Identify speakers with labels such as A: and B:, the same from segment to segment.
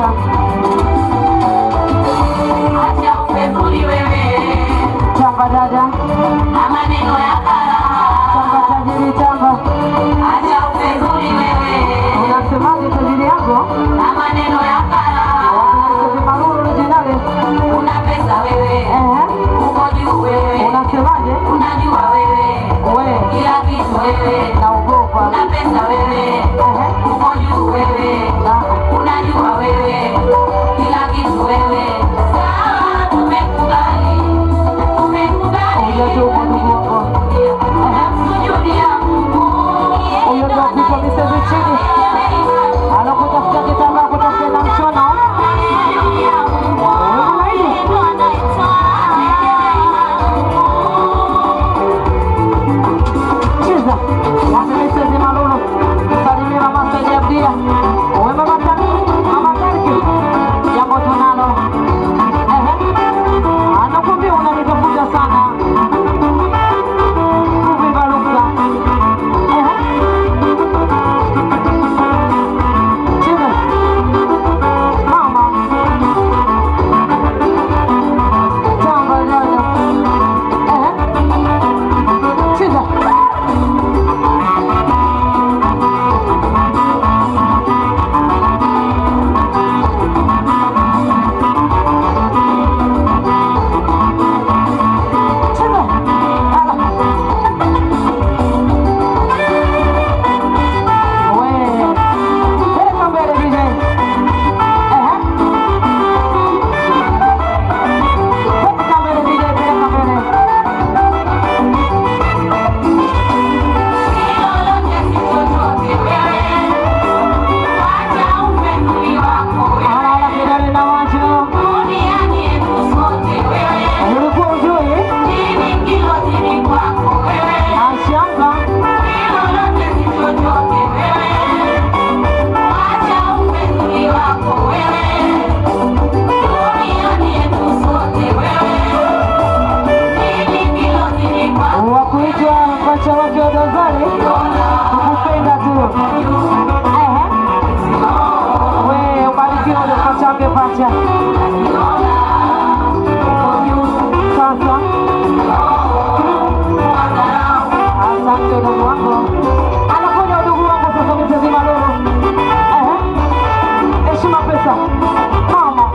A: pesa.
B: Acha upezuri wewe.
A: Chamba dada.
B: Na maneno ya karaha.
A: Chamba tajiri chamba.
B: Acha upezuri wewe.
A: Unasemaje tajiri yako?
B: Na maneno ya karaha.
A: Wapeleke Maruru originale.
B: Una pesa wewe. Uko juu wewe.
A: Unasemaje?
B: Unajua wewe. Kila kitu wewe.
A: Naogopa.
B: Una pesa wewe. Uko juu wewe. Unajua wewe. Kila kitu wewe. Sawa, tumekubali. Tumekubali.
A: Unajua ndugu wako.
B: Tunamsujudia Mungu.
A: Huyo ndio kwa misezi chini. Anapotafuta kitambaa kutafuta na mshono. Cheza. Wamemisezi Maruru. Salimia mama Saidi Abdia. Uwe mama Tariki. Jambo tunalo. Anakuambia unanitafuta sana. Kuvivaluka. Cheza. Mama. Chamba dada. Cheza. Pacha wake wa Dozari kukupenda tu. We ubarikiwe ule pacha wake pacha. Sasa asante ndugu wangu. Anakuja ndugu wangu sasa misezi Maruru. Heshima pesa. Mama.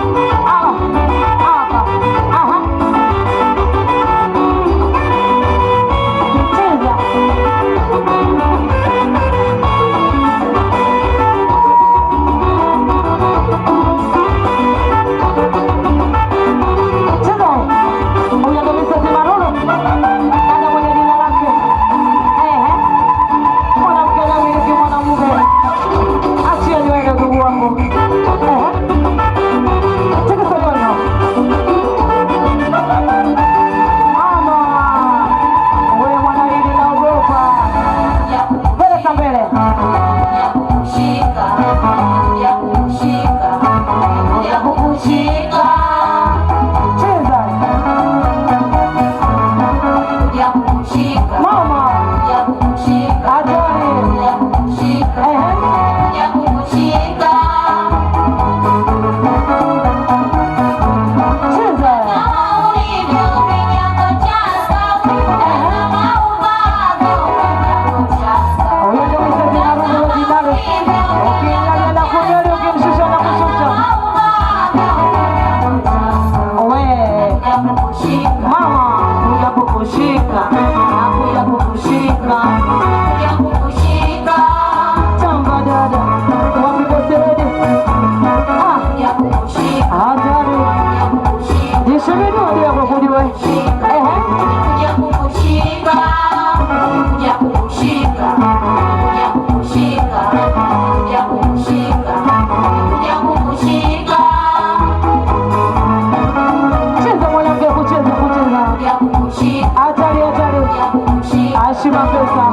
A: Hatari, heshima pesa.